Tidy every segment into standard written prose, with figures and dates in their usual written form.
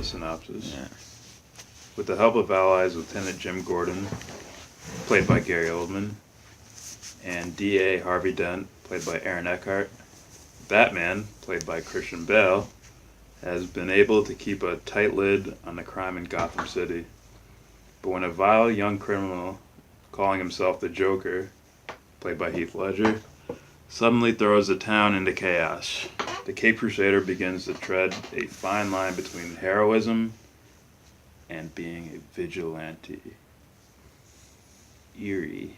synopsis. Yeah. With the help of allies Lieutenant Jim Gordon, played by Gary Oldman, and D.A. Harvey Dent, played by Aaron Eckhart, Batman, played by Christian Bale, has been able to keep a tight lid on the crime in Gotham City. But when a vile young criminal, calling himself the Joker, played by Heath Ledger, suddenly throws the town into chaos, the Caped Crusader begins to tread a fine line between heroism and being a vigilante. Eerie,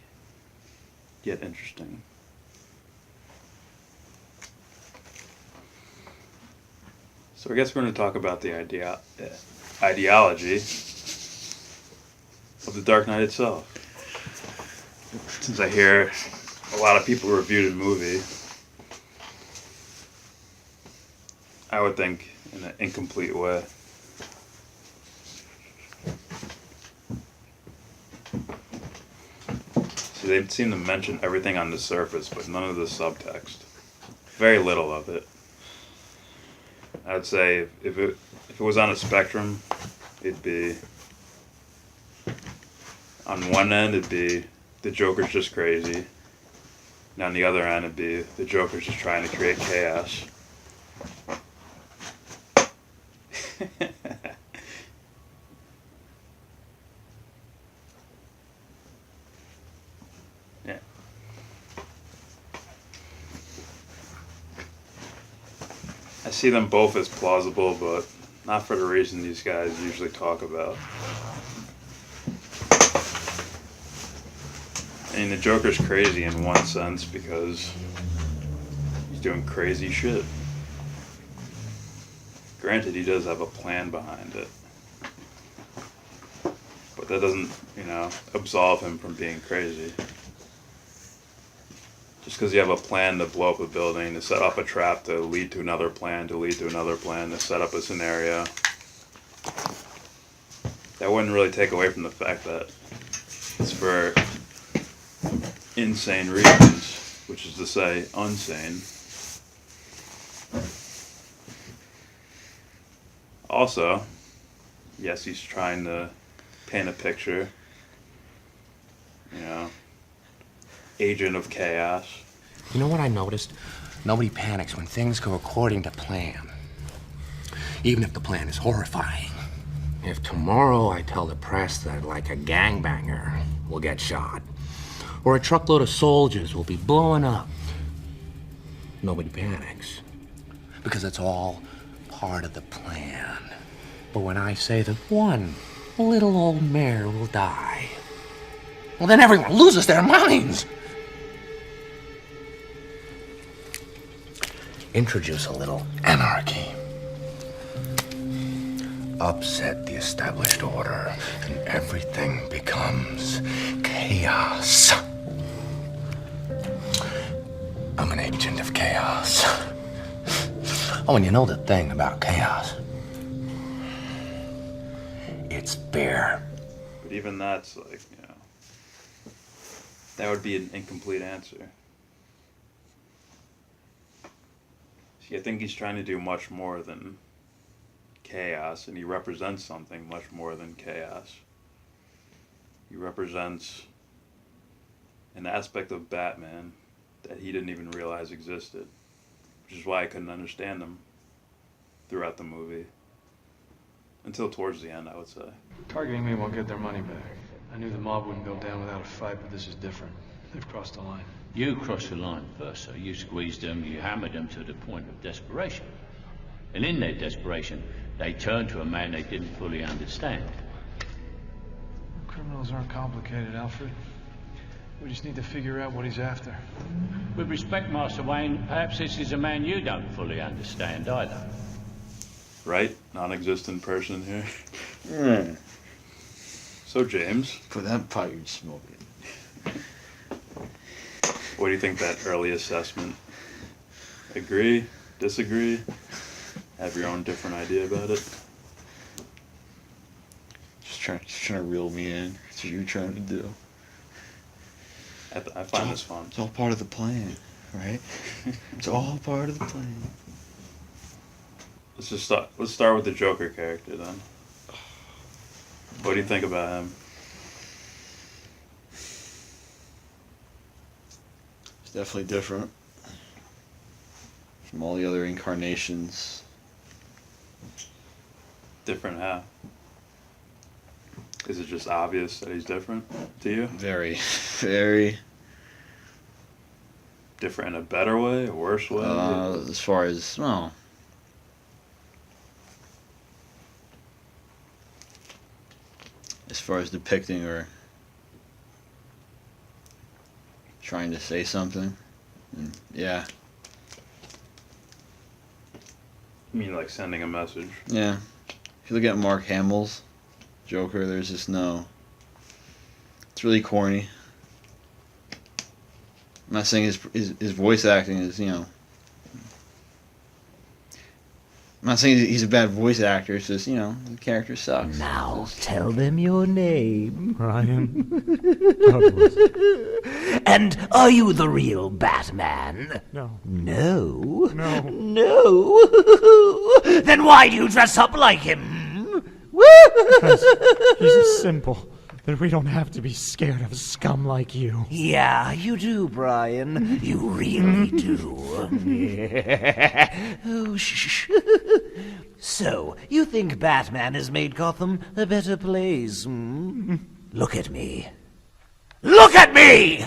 yet interesting. So I guess we're going to talk about the ideology of The Dark Knight itself. Since I hear a lot of people reviewed the movie, I would think in an incomplete way. See, they seem to mention everything on the surface, but none of the subtext. Very little of it. I'd say if it was on a spectrum, it'd be on one end it'd be the Joker's just crazy, and on the other end it'd be the Joker's just trying to create chaos. Yeah. I see them both as plausible, but not for the reason these guys usually talk about. I mean, the Joker's crazy in one sense because he's doing crazy shit. Granted, he does have a plan behind it. But that doesn't, absolve him from being crazy. Just because you have a plan to blow up a building, to set up a trap, to lead to another plan, to lead to another plan, to set up a scenario, that wouldn't really take away from the fact that it's for insane reasons, which is to say, unsane. Also, yes, he's trying to paint a picture, agent of chaos. You know what I noticed? Nobody panics when things go according to plan. Even if the plan is horrifying. If tomorrow I tell the press that, like, a gangbanger will get shot, or a truckload of soldiers will be blowing up, nobody panics. Because it's all part of the plan. But when I say that one little old mare will die, well, then everyone loses their minds. Introduce a little anarchy. Upset the established order, and everything becomes chaos. I'm an agent of chaos. Oh, and you know the thing about chaos? It's fair. But even that's like, that would be an incomplete answer. See, I think he's trying to do much more than chaos, and he represents something much more than chaos. He represents an aspect of Batman that he didn't even realize existed, which is why I couldn't understand him throughout the movie. Until towards the end, I would say. Targeting me won't get their money back. I knew the mob wouldn't go down without a fight, but this is different. They've crossed the line. You crossed the line first, so you squeezed them, you hammered them to the point of desperation. And in their desperation, they turned to a man they didn't fully understand. Criminals aren't complicated, Alfred. We just need to figure out what he's after. With respect, Master Wayne, perhaps this is a man you don't fully understand either. Right? Non-existent person here. Yeah. So, James, For that pipe you're smoking. what do you think that early assessment? Agree? Disagree? Have your own different idea about it? Just trying to reel me in. That's what you're trying to do. I find this fun. It's all part of the plan, right? It's all part of the plan. Let's start with the Joker character then. What do you think about him? It's definitely different from all the other incarnations. Different how? Is it just obvious that he's different to you? Very, very. Different in a better way, a worse way? As far as, well, as far as depicting or trying to say something, yeah, You mean like sending a message? yeah. If you look at Mark Hamill's Joker, there's just no. It's really corny. I'm not saying his voice acting is, you know. I'm not saying he's a bad voice actor. It's just, you know, the character sucks. Now tell them your name. Brian. And are you the real Batman? No. No. No. No. Then why do you dress up like him? Because he's simple. That we don't have to be scared of scum like you. Yeah, you do, Brian. You really do. Oh, shh. So, you think Batman has made Gotham a better place? Hmm? Look at me. Look at me!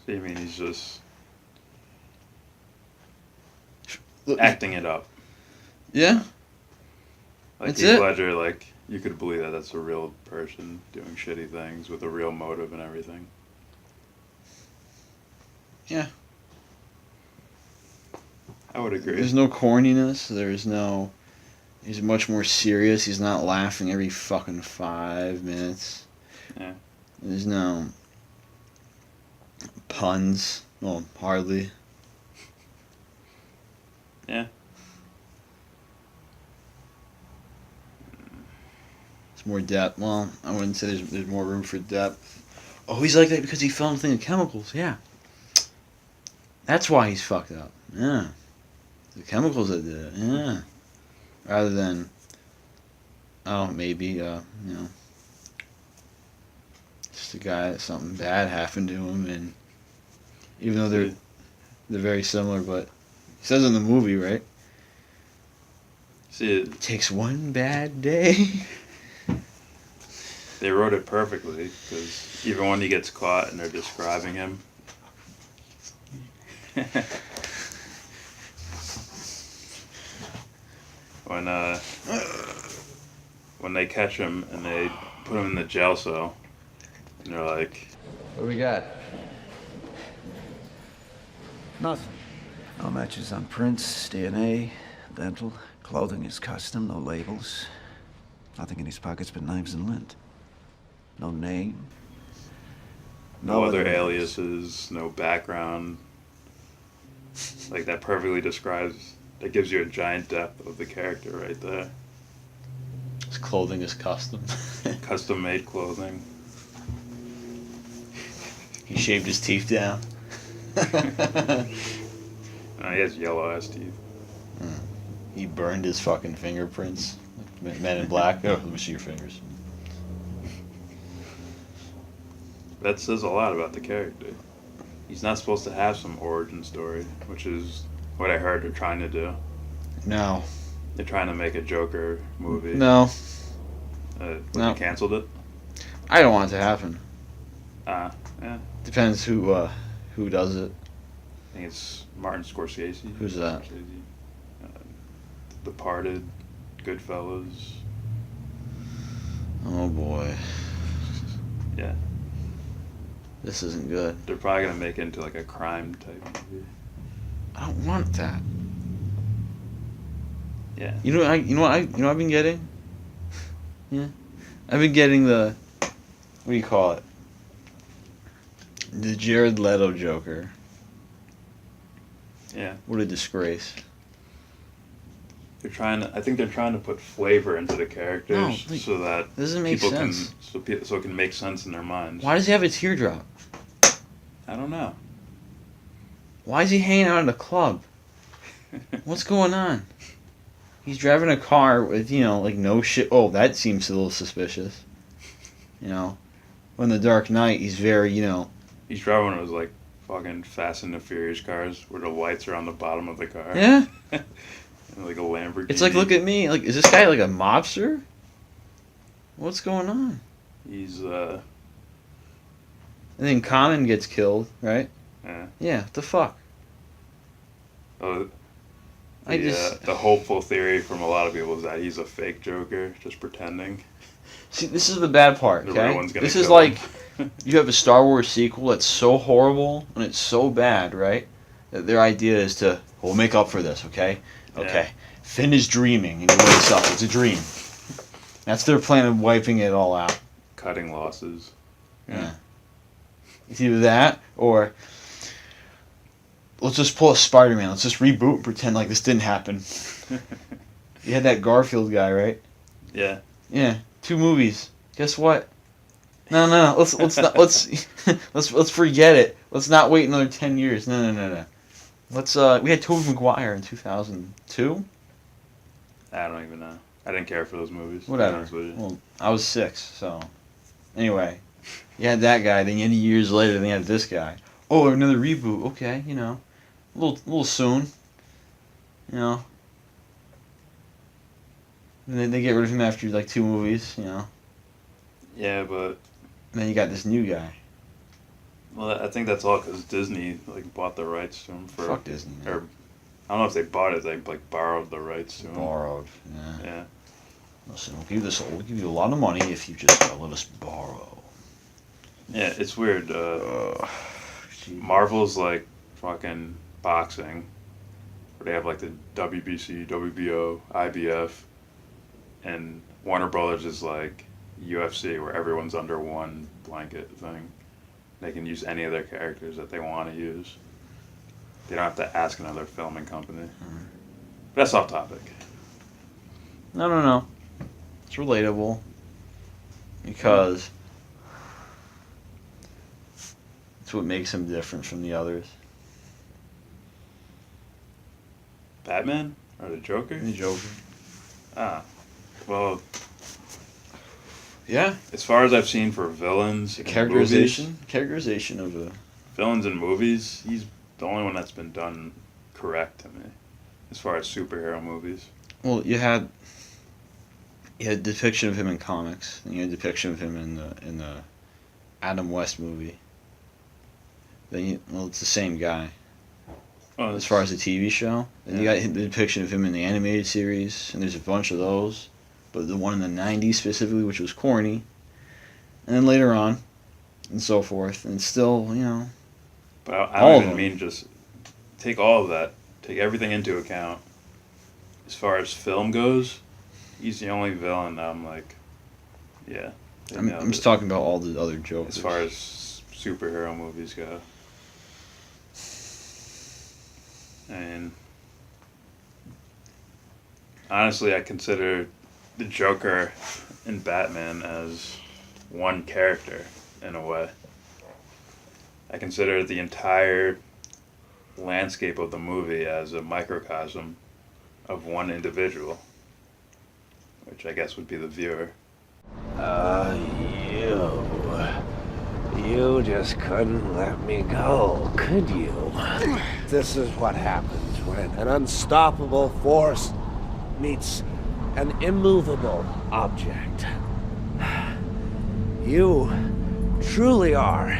So you mean he's just Look, acting it up? yeah, Like That's Heath it. Ledger, like, you could believe that that's a real person doing shitty things with a real motive and everything. yeah. I would agree. There's no corniness. There's no. He's much more serious. He's not laughing every fucking 5 minutes. Yeah. There's no puns. Well, hardly. Yeah. It's more depth. Well, I wouldn't say there's more room for depth. Oh, he's like that because he fell into the chemicals. Yeah. That's why he's fucked up. Yeah. The chemicals that did it. Yeah. Rather than, oh, maybe, you know, just a guy that something bad happened to him, and even though they're very similar, but he says in the movie, right? See, It takes one bad day. they wrote it perfectly, because even when he gets caught and they're describing him, when they catch him and they put him in the jail cell, and they're like, What do we got? Nothing. No matches on prints, DNA, dental, clothing is custom, no labels. Nothing in his pockets but knives and lint. No name. no other evidence. aliases, no background. Like, that perfectly describes, that gives you a giant depth of the character right there. His clothing is custom. Custom made clothing. He shaved his teeth down. He has yellow ass teeth. He burned his fucking fingerprints. Like Men in Black. Oh, let me see your fingers. That says a lot about the character. He's not supposed to have some origin story, which is what I heard they're trying to do. No. They're trying to make a Joker movie. No. They canceled it. I don't want it to happen. Yeah. Depends who does it. I think it's Martin Scorsese. Who's that? Departed, Goodfellas. Oh boy. Yeah. This isn't good. They're probably gonna make it into like a crime type movie. I don't want that. Yeah. You know what I've been getting? Yeah. I've been getting the, what do you call it? The Jared Leto Joker. Yeah. What a disgrace. I think they're trying to put flavor into the characters No, like, so that doesn't make people sense. so it can make sense in their minds. Why does he have a teardrop? I don't know. Why is he hanging out at a club? What's going on? He's driving a car with, like no shit. Oh, that seems a little suspicious. When the Dark Knight, he's very, He's driving one of those like fucking Fast and the Furious cars where the lights are on the bottom of the car. Yeah. Like a Lamborghini. It's like, look at me. Like, is this guy like a mobster? What's going on? He's And then Common gets killed, right? yeah. Yeah, what the fuck? Oh, I just the hopeful theory from a lot of people is that he's a fake Joker, just pretending. see. This is the bad part. The real Okay, one's gonna this is kill like him. you have a Star Wars sequel that's so horrible and it's so bad, right? That their idea is to, we'll make up for this, okay? Okay. Finn is dreaming and he wakes up. It's a dream. That's their plan of wiping it all out. Cutting losses. Yeah. It's either that or let's just pull a Spider-Man. Let's just reboot and pretend like this didn't happen. You had that Garfield guy, right? Yeah. Yeah. 2 movies. Guess what? No. Let's not, let's forget it. Let's not wait another 10 years. No. Let's we had Tobey Maguire in 2002. I don't even know. I didn't care for those movies. to be Whatever. honest with you. Well, I was 6, so anyway, you had that guy. Then years later, they had this guy. Oh, another reboot. Okay, a little soon. And then they get rid of him after like 2 movies. Yeah, but And then you got this new guy. well, I think that's all because Disney like bought the rights to him for. Fuck Disney. Man. Or I don't know if they bought it. They like borrowed the rights to him. Borrowed. Yeah. Yeah. Listen, we'll give you a lot of money if you just let us borrow. Yeah, it's weird. Marvel's like fucking boxing, where they have like the WBC, WBO, IBF, and Warner Brothers is like UFC, where everyone's under one blanket thing. They can use any of their characters that they want to use. They don't have to ask another filming company. That's off topic. No. It's relatable. Because it's what makes him different from the others. Batman or the Joker? The Joker. Ah, well, Yeah. as far as I've seen for villains, The in characterization of the. villains in movies, he's the only one that's been done correct to me, as far as superhero movies. Well, you had a depiction of him in comics, and you had a depiction of him in the Adam West movie. Then it's the same guy Well, as far as the TV show. And Yeah. you got the depiction of him in the animated series, and there's a bunch of those. But the one in the '90s specifically, which was corny, and then later on, and so forth, and still, but I all don't of even them. mean just take all of that, take everything into account. As far as film goes, he's the only villain that I'm like, yeah. they nailed I'm just it. talking about all the other Jokers. As far as superhero movies go. And honestly, I consider the Joker and Batman as one character in a way. I consider the entire landscape of the movie as a microcosm of one individual, which I guess would be the viewer. You just couldn't let me go, could you? This is what happens when an unstoppable force meets an immovable object. You truly are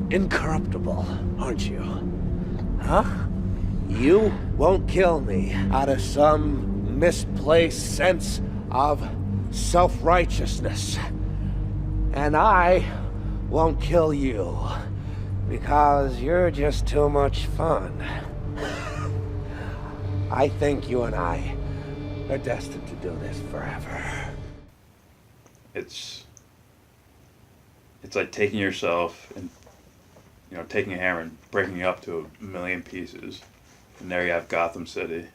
incorruptible, aren't you? Huh? You won't kill me out of some misplaced sense of self-righteousness. And I won't kill you because you're just too much fun. I think you and I are destined to do this forever. It's like taking yourself and taking a hammer and breaking it up to a million pieces, and there you have Gotham City.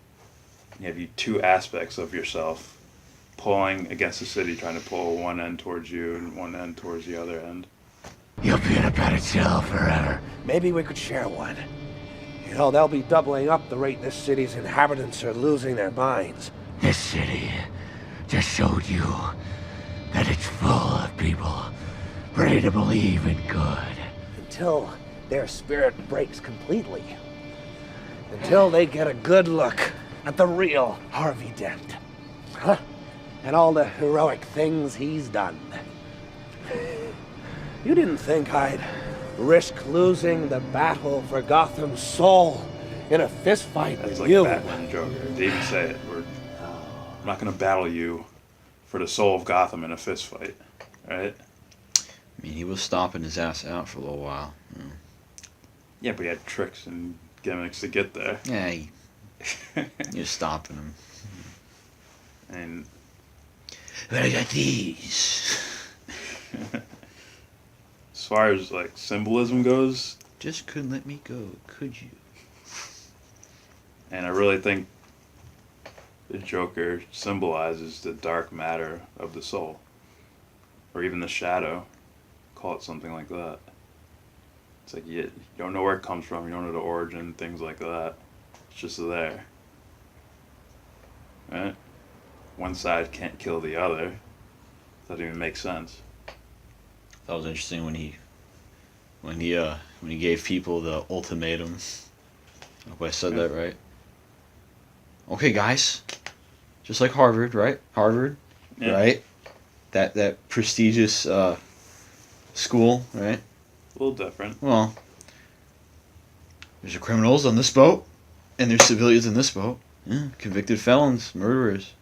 You have two aspects of yourself pulling against the city, trying to pull one end towards you and one end towards the other end. You'll be in a better jail forever. Maybe we could share one. They'll be doubling up the rate this city's inhabitants are losing their minds. This city just showed you that it's full of people ready to believe in good. Until their spirit breaks completely. Until they get a good look at the real Harvey Dent. Huh? And all the heroic things he's done. You didn't think I'd risk losing the battle for Gotham's soul in a fistfight That's with like you? Batman and Joker. They even say it. I'm not gonna battle you for the soul of Gotham in a fist fight, right? I mean, he was stomping his ass out for a little while. Yeah, but he had tricks and gimmicks to get there. Yeah, he was stomping him. And But I got these. as far as like symbolism goes, Just couldn't let me go, could you? and I really think the Joker symbolizes the dark matter of the soul, or even the shadow. Call it something like that. It's like you don't know where it comes from, you don't know the origin, things like that. It's just there. Right? One side can't kill the other. Doesn't even make sense. That was interesting when he gave people the ultimatum. I hope I said that right. Okay, guys. Just like Harvard, right? Harvard, Yeah. right? That prestigious school, right? A little different. Well, there's your criminals on this boat, and there's civilians in this boat. Yeah, convicted felons, murderers.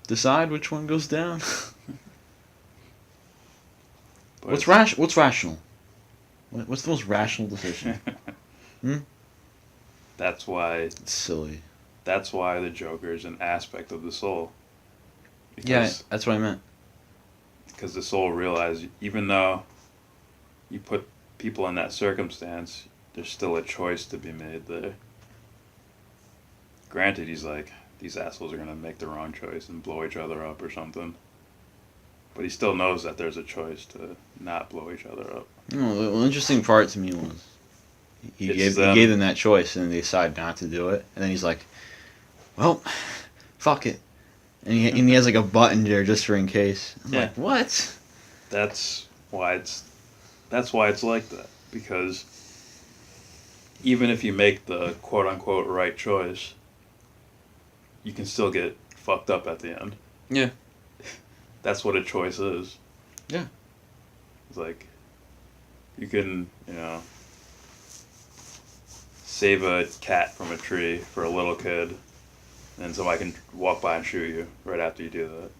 Decide which one goes down. But What's rational? What's the most rational decision? That's why It's silly. that's why the Joker is an aspect of the soul. Yeah, that's what I meant. Because the soul realized even though you put people in that circumstance, there's still a choice to be made there. Granted, he's like, these assholes are gonna make the wrong choice and blow each other up or something. But he still knows that there's a choice to not blow each other up. The interesting part to me was he It's gave them that choice, and they decided not to do it. And then he's like, "Well, fuck it," and he has like a button there just for in case. I'm Yeah. like, "What?" That's why it's like that. Because even if you make the quote unquote right choice, you can still get fucked up at the end. Yeah. That's what a choice is. Yeah. It's like you can, save a cat from a tree for a little kid, and somebody can walk by and shoot you right after you do that.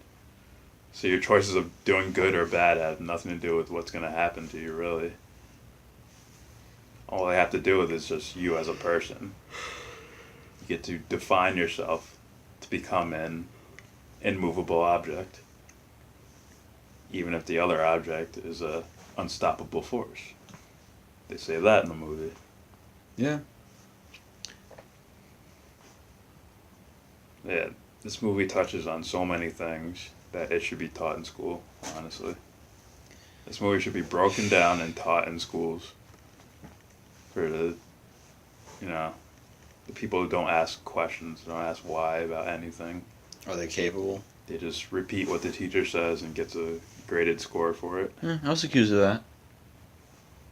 So your choices of doing good or bad have nothing to do with what's going to happen to you, really. All they have to do with is just you as a person. You get to define yourself to become an immovable object, even if the other object is a unstoppable force. They say that in the movie. Yeah. Yeah, this movie touches on so many things that it should be taught in school, honestly. This movie should be broken down and taught in schools for the people who don't ask questions, don't ask why about anything. Are they capable? They just repeat what the teacher says and gets a graded score for it. Yeah, I was accused of that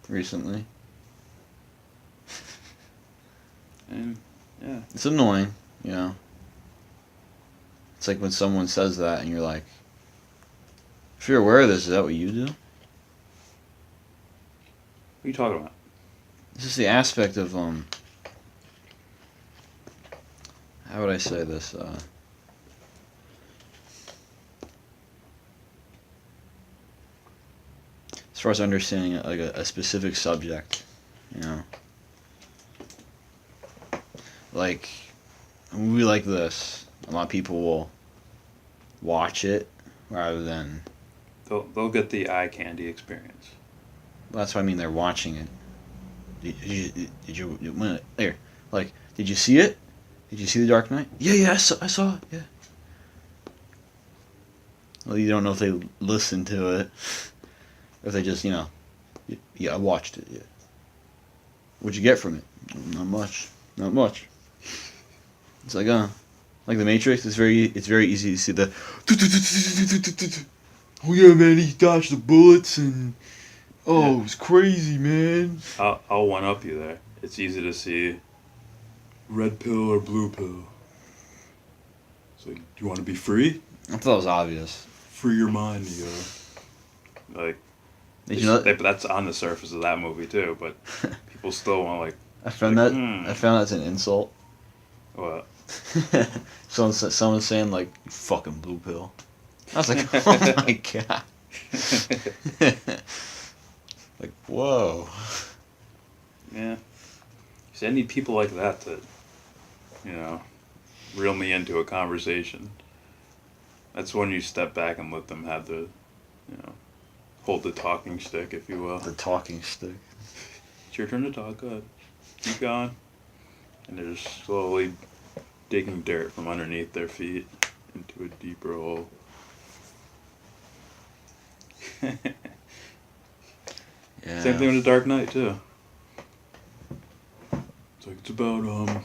recently. And, yeah. It's annoying, It's like when someone says that and you're like, if you're aware of this, is that what you do? What are you talking about? It's just the aspect of, how would I say this? As far as understanding like a specific subject, like a movie like this, a lot of people will watch it rather than. They'll get the eye candy experience. That's what I mean. They're watching it. Did you here? Like, did you see it? Did you see The Dark Knight? Yeah, I saw it. Yeah. Well, you don't know if they listened to it, or if they just, yeah, I watched it. Yeah. What'd you get from it? Not much. Not much. It's like, Like the Matrix, it's very easy to see the. Oh yeah, man, he dodged the bullets and. Oh, it was crazy, man. I'll one up you there. It's easy to see. Red pill or blue pill. It's like, do you want to be free? I thought it was obvious. Free your mind, you go. Like. Did you know? That's on the surface of that movie too, but people still want like. I found that's an insult. What? Someone's saying like "you fucking blue pill." I was like, oh my god. Like, whoa. Yeah. See, I need people like that to, reel me into a conversation. That's when you step back and let them have the, hold the talking stick, if you will. The talking stick. It's your turn to talk. Go ahead. Keep going. And they're just slowly digging dirt from underneath their feet into a deeper hole. Yeah. Same thing with The Dark Knight too. It's like it's about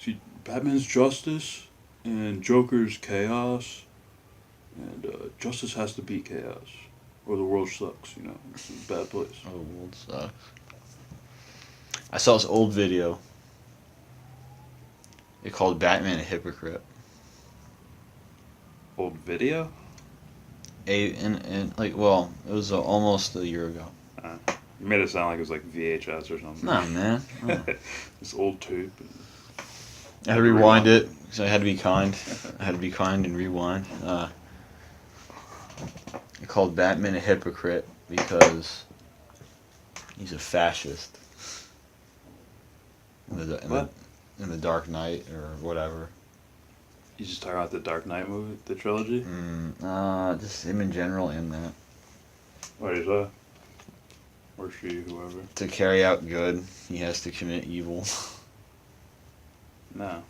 see, Batman's justice and Joker's chaos, and justice has to beat chaos, or the world sucks. It's a bad place. Oh, the world sucks. I saw this old video. It called Batman a Hypocrite. Old video? And well, it was almost a year ago. You made it sound like it was like VHS or something. Nah, man. Oh. This old tape. I had to rewind it because I had to be kind. I had to be kind and rewind. It called Batman a Hypocrite because he's a fascist. In the Dark Knight or whatever. You just talking about the Dark Knight movie, the trilogy? Just him in general in that. What is that? Or she, whoever. To carry out good, he has to commit evil. No.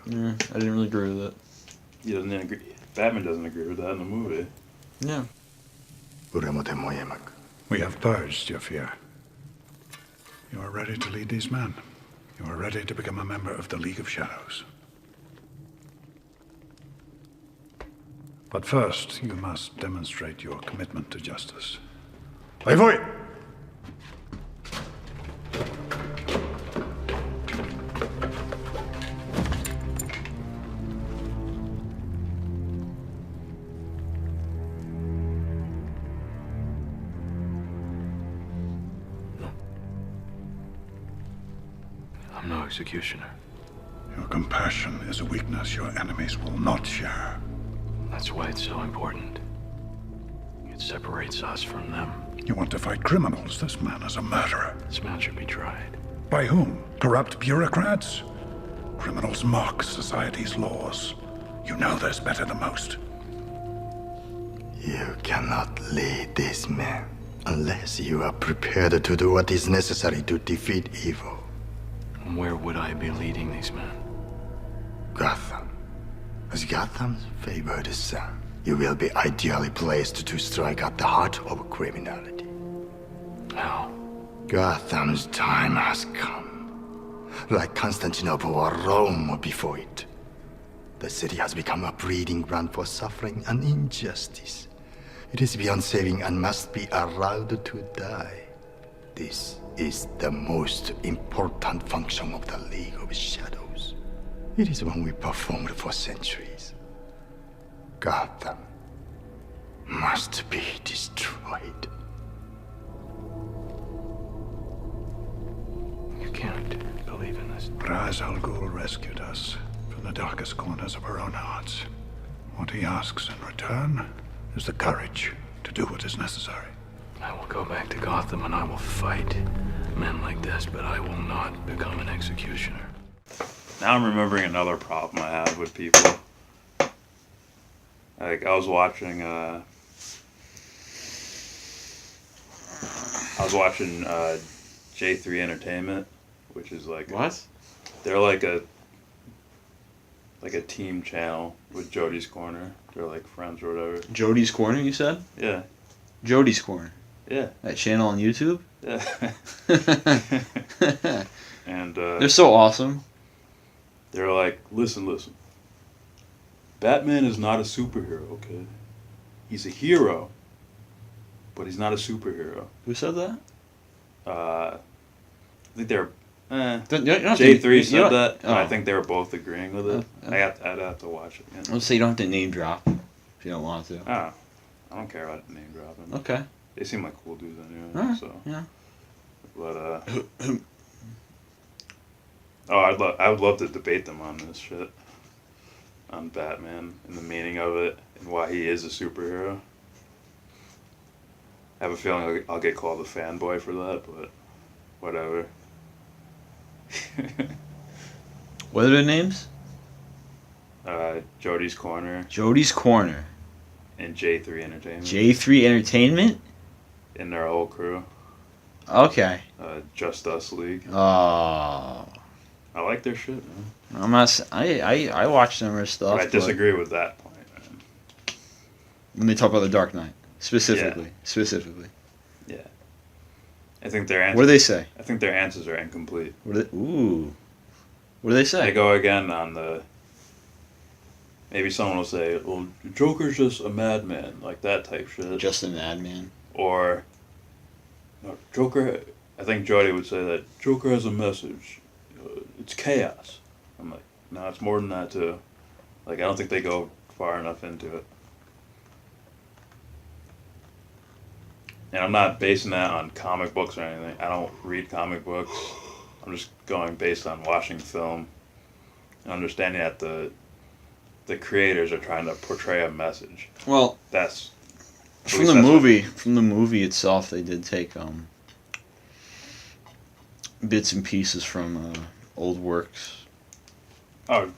I didn't really agree with it. He doesn't agree. Batman doesn't agree with that in the movie. Yeah. We have purged your fear. You are ready to lead these men. You are ready to become a member of the League of Shadows. But first, you must demonstrate your commitment to justice. Levoy! I'm no executioner. Your compassion is a weakness your enemies will not share. That's why it's so important. It separates us from them. You want to fight criminals. This man is a murderer. This man should be tried. By whom? Corrupt bureaucrats? Criminals mock society's laws. You know this better than most. You cannot lead these men unless you are prepared to do what is necessary to defeat evil. Where would I be leading these men? Gotham. As Gotham's favored son, you will be ideally placed to strike at the heart of criminality. How? Gotham's time has come. Like Constantinople or Rome before it. The city has become a breeding ground for suffering and injustice. It is beyond saving and must be allowed to die. This is the most important function of the League of Shadows. It is one we performed for centuries. Gotham must be destroyed. You can't believe in this. Ra's al Ghul rescued us from the darkest corners of our own hearts. What he asks in return is the courage to do what is necessary. I will go back to Gotham and I will fight men like this, but I will not become an executioner. Now I'm remembering another problem I have with people. Like, I was watching J3 Entertainment, which is like... What? They're like a team channel with Jody's Corner. They're like friends or whatever. Jody's Corner, you said? Yeah. Jody's Corner. Yeah. That channel on YouTube? Yeah. And they're so awesome. They're like, listen. Batman is not a superhero, okay? He's a hero, but he's not a superhero. Who said that? I think they're. J3 said that. And Oh. I think they were both agreeing with it. I'd have to watch it again. Let's say you don't have to name drop if you don't want to. Oh, I don't care about name dropping. Okay. They seem like cool dudes anyway. Alright, So. yeah. But I would love to debate them on this shit. On Batman and the meaning of it and why he is a superhero. I have a feeling I'll get called a fanboy for that, but whatever. What are their names? Jody's Corner Jody's Corner. and J3 Entertainment. J3 Entertainment? And their whole crew. Okay. Just Us League. Oh. I like their shit, man. I'm not. I watch some of their stuff. But I disagree with that point, man. When they talk about the Dark Knight, specifically. Yeah. I think their answers. What do they say? I think their answers are incomplete. What do they say? They go again on the. Maybe someone will say, "Well, Joker's just a madman," like that type shit. Just a madman. Or. No, Joker. I think Jody would say that Joker has a message. It's chaos. I'm like, no, it's more than that too. Like, I don't think they go far enough into it. And I'm not basing that on comic books or anything. I don't read comic books. I'm just going based on watching film and understanding that the creators are trying to portray a message. Well, that's from the movie itself. They did take bits and pieces from old works. Oh,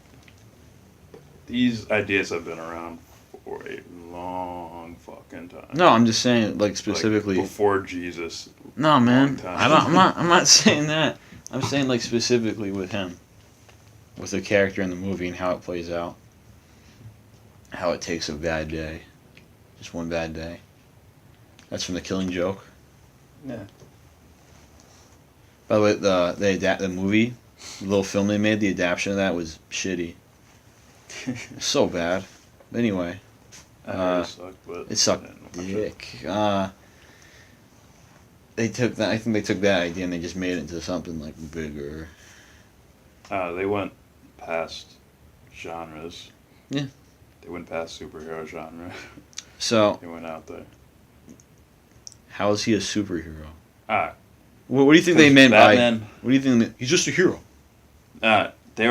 these ideas have been around for a long fucking time. No, I'm just saying, like, specifically like before Jesus. No, man, time. I'm not saying that. I'm saying, like, specifically with him, with the character in the movie and how it plays out, how it takes a bad day, just one bad day. That's from The Killing Joke. Yeah. By the way, the movie, the little film they made, the adaptation of that was shitty. So bad. Anyway. It sucked, but it sucked dick. They took that. I think they took that idea and they just made it into something like bigger. They went past genres. Yeah. They went past superhero genre. So. They went out there. How is he a superhero? What do you think they meant Batman, by? What do you think? He's just a hero. They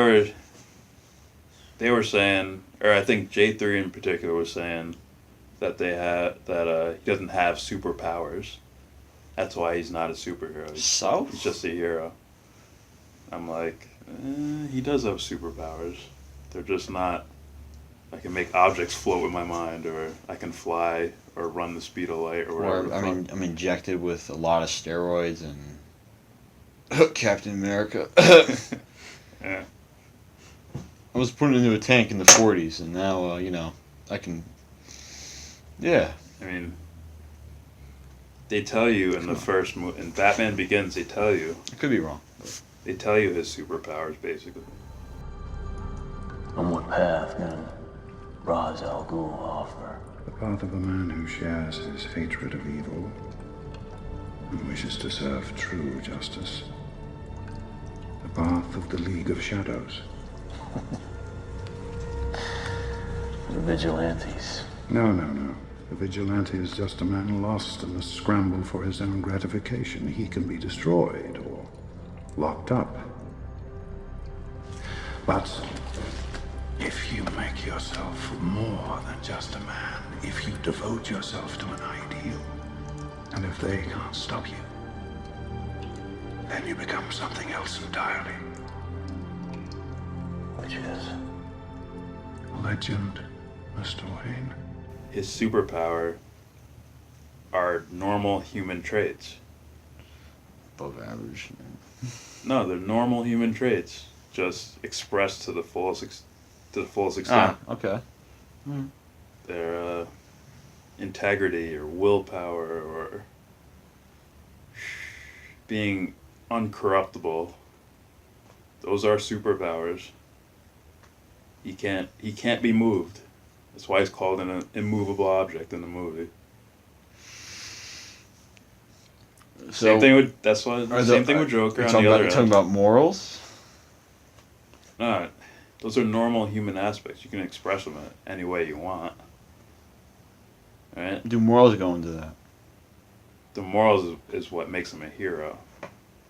were saying, or I think J3 in particular was saying that he doesn't have superpowers. That's why he's not a superhero. He's just a hero. I'm like, he does have superpowers. They're just not. I can make objects float with my mind, or I can fly, or run the speed of light, or whatever. Or I'm injected with a lot of steroids and Captain America. Yeah. I was put into a tank in the 40s, and now I can. Yeah. I mean, they tell you in the first movie, in Batman Begins, they tell you. I could be wrong. They tell you his superpowers, basically. On what path can Ra's al Ghul offer? The path of a man who shares his hatred of evil and wishes to serve true justice. The path of the League of Shadows. The vigilantes. No. The vigilante is just a man lost in a scramble for his own gratification. He can be destroyed or locked up. But if you make yourself more than just a man, if you devote yourself to an ideal, and if they can't stop you, then you become something else entirely. Which is? Legend, Mr. Wayne. His superpower are normal human traits. Above average. No, they're normal human traits, just expressed to the fullest extent. Okay. Their integrity or willpower or being uncorruptible. Those are superpowers. He can't be moved. That's why he's called an immovable object in the movie. So Same thing with same thing with Joker on the other talking end. about morals. No, those are normal human aspects. You can express them any way you want. Right? Do morals go into that? The morals is what makes him a hero,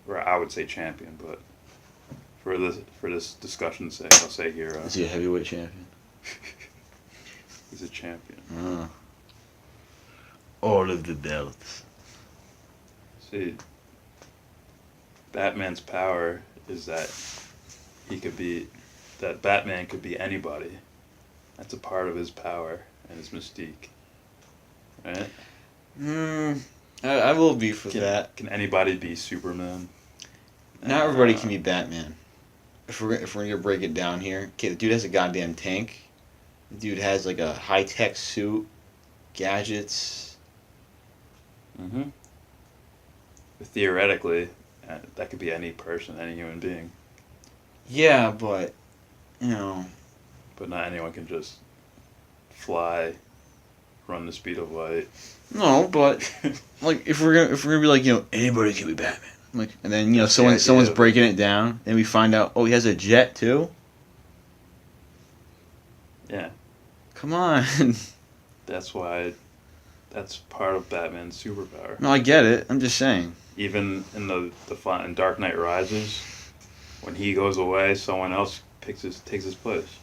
or I would say champion. But for this discussion's sake, I'll say hero. Is he a heavyweight champion? He's a champion. All of the belts. See, Batman's power is that Batman could be anybody. That's a part of his power and his mystique. Right? I will be for that. Can anybody be Superman? Not everybody can be Batman. If we're gonna break it down here, okay, the dude has a goddamn tank. The dude has like a high tech suit, gadgets. Mm-hmm. Theoretically, that could be any person, any human being. Yeah, but you know. But not anyone can just fly, run the speed of light. No, but like if we're gonna be like, you know, anybody can be Batman. Like, and then you know someone's breaking it down, and we find out, oh, he has a jet too. Yeah. Come on. That's part of Batman's superpower. No, I get it. I'm just saying. Even in in Dark Knight Rises, when he goes away, someone else takes his place.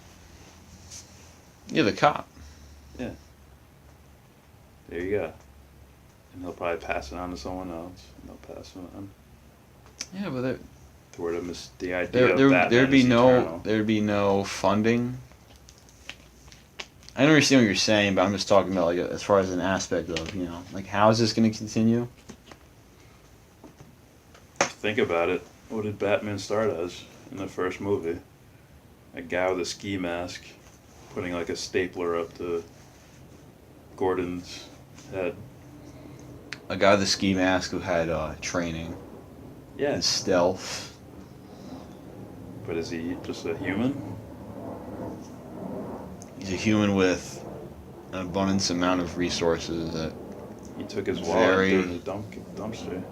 Yeah, the cop. Yeah. There you go. And he'll probably pass it on to someone else, and they'll pass it on. Yeah, but to where the idea of Batman there'd be is eternal. there'd be no funding. I don't understand what you're saying, but I'm just talking about like as far as an aspect of, you know, like how is this going to continue? Think about it. What did Batman start as in the first movie? A guy with a ski mask putting like a stapler up to Gordon's head. A guy with a ski mask who had training. Yeah. And stealth. But is he just a human? He's a human with an abundance amount of resources that He took his wallet and threw it in the dumpster.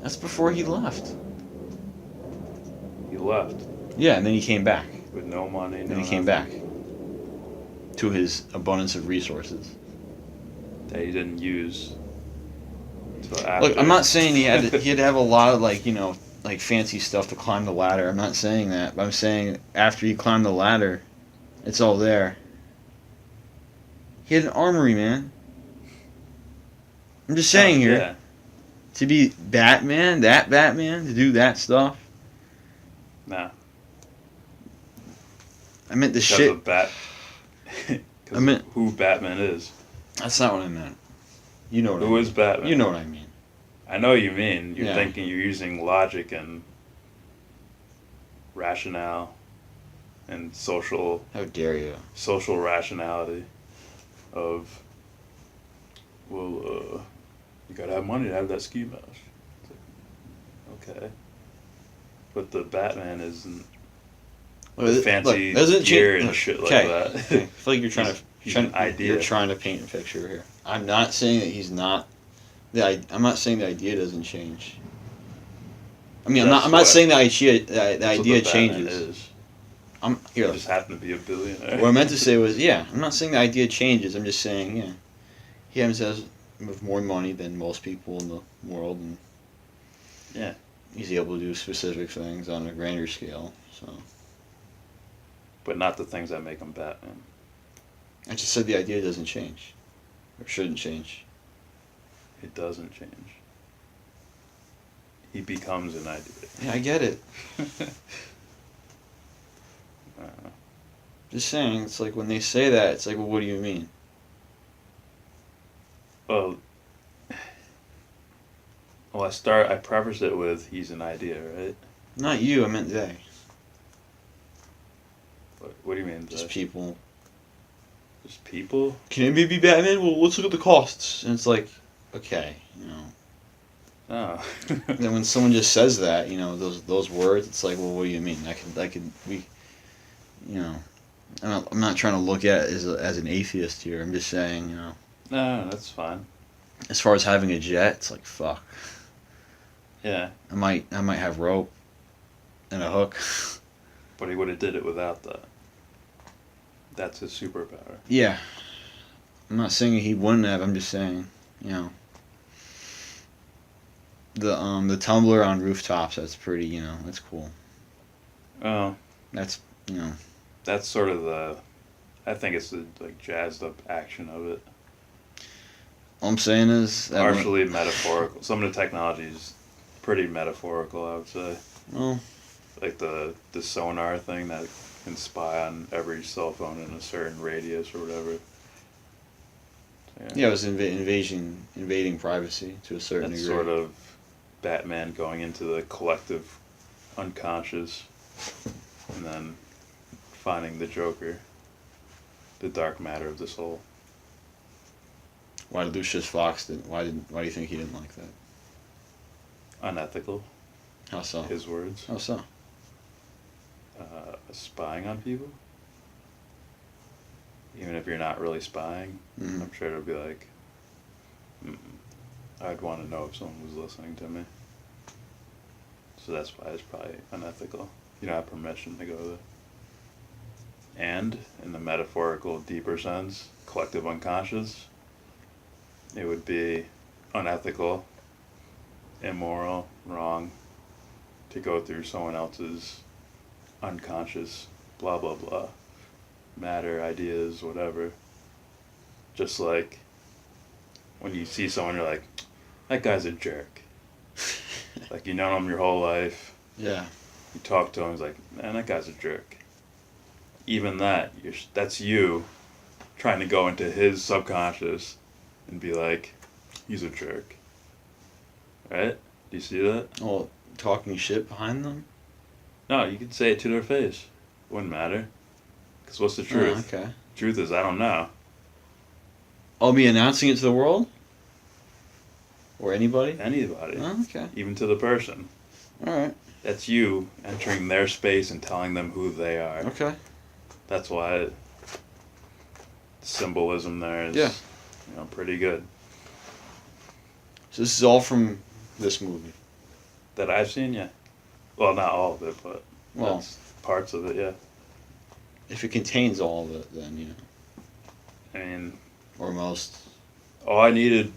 That's before he left. He left. Yeah, and then he came back. With no money, and then he came back to his abundance of resources that he didn't use. After. Look, I'm not saying he had to have a lot of like, you know, like fancy stuff to climb the ladder. I'm not saying that, but I'm saying after he climbed the ladder, it's all there. He had an armory, man. I'm just saying here. Yeah. To be Batman, to do that stuff. Nah. I meant the because shit. Of I meant who Batman is. That's not what I meant. You know what Who is Batman? You know what I mean. I know what you mean. You're Yeah. thinking you're using logic and rationale and social. How dare you? Social rationality of, well, you gotta have money to have that ski mask. Okay. But the Batman isn't fancy gear and shit like that. I feel like you're trying an idea. You're trying to paint a picture here. I'm not saying that he's not. I'm not saying the idea doesn't change. I mean, I'm not saying the idea changes. I'm here. You just happen to be a billionaire. What I meant to say was, yeah, I'm not saying the idea changes. I'm just saying, yeah, he has more money than most people in the world, and yeah, he's able to do specific things on a grander scale. So, but not the things that make him Batman. I just said the idea doesn't change, or shouldn't change. It doesn't change. He becomes an idea. Yeah, I get it. Just saying, it's like when they say that, it's like, well, what do you mean? Well, I preface it with he's an idea, right? Not you, I meant they. What do you mean? Just people. Just people? Can anybody be Batman? Well, let's look at the costs. And it's like, okay, you know. Oh. Then when someone just says that, you know, those words, it's like, well, what do you mean? I could, you know. I'm not trying to look at it as an atheist here. I'm just saying, No, that's fine. as far as having a jet, it's like fuck. Yeah, I might have rope and a hook. but he would have did it without that. That's his superpower. Yeah. I'm not saying he wouldn't have. I'm just saying, the tumbler on rooftops. That's pretty. That's cool. Oh, That's that's sort of the. I think it's the like jazzed up action of it. all I'm saying is that Partially metaphorical. Some of the technology is pretty metaphorical, I would say. Well, Like the sonar thing that can spy on every cell phone in a certain radius or whatever. yeah, it was invading privacy to a certain That's degree. sort of Batman going into the collective unconscious and then finding the Joker, the dark matter of the soul. Why did Lucius Fox Why do you think he didn't like that? Unethical, How so? his words. How so? Spying on people? Even if you're not really spying, Mhm. I'm sure it'll be like, I'd want to know if someone was listening to me. So that's why it's probably unethical. You don't have permission to go there. And, in the metaphorical, deeper sense, collective unconscious, it would be unethical, immoral, wrong, to go through someone else's unconscious, blah, blah, blah, matter, ideas, whatever. Just like when you see someone, you're like, that guy's a jerk. Like, you know him your whole life. Yeah. You talk to him, he's like, man, that guy's a jerk. Even that, that's you trying to go into his subconscious and be like, he's a jerk. Right? Do you see that? Oh, talking shit behind them? No, you could say it to their face. Wouldn't matter. Because what's the truth? Oh, okay. Truth is, I don't know. I'll be announcing it to the world? Or anybody? Anybody. Oh, okay. Even to the person. Alright. That's you entering their space and telling them who they are. Okay. That's why the symbolism there is, Yeah. pretty good. So this is all from this movie. That I've seen, yeah. Well, not all of it, but Well, that's parts of it, yeah. if it contains all of it, then, I mean, or most. all I needed.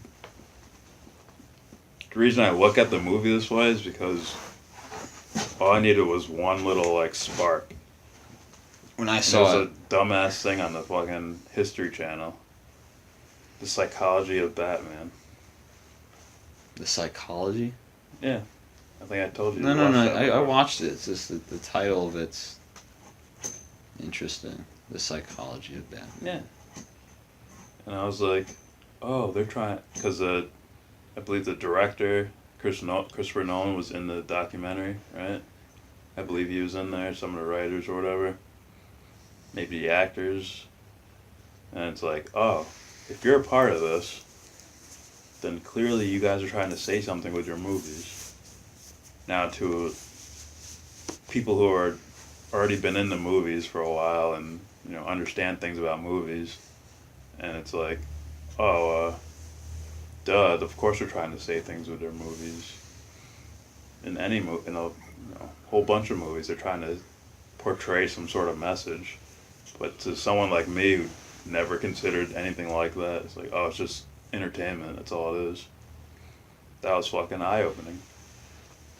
The reason I look at the movie this way is because all I needed was one little, like, spark. When I And saw there it, was a dumbass thing on the fucking History Channel. The Psychology of Batman. the psychology? Yeah. I think I told you. No, to no, watch no. that I before. watched it. It's just the title of it's interesting. The psychology of Batman. Yeah. And I was like, oh, they're trying, because I believe the director, Christopher Nolan, was in the documentary, right? I believe he was in there, some of the writers or whatever. Maybe the actors. And it's like, oh, if you're a part of this, then clearly you guys are trying to say something with your movies. Now, to people who are already been in the movies for a while and understand things about movies, and it's like, oh, duh, of course they're trying to say things with their movies. In any movie, whole bunch of movies, they're trying to portray some sort of message. But to someone like me who never considered anything like that, it's like, oh, it's just entertainment, that's all it is. That was fucking eye-opening.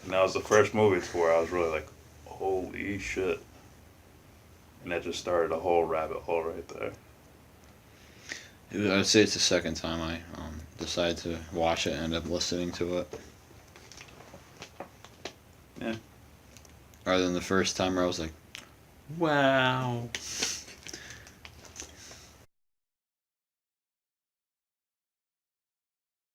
And that was the first movie where I was really like, holy shit. And that just started a whole rabbit hole right there. I'd say it's the second time I decided to watch it and end up listening to it. Yeah. Rather than the first time where I was like, wow.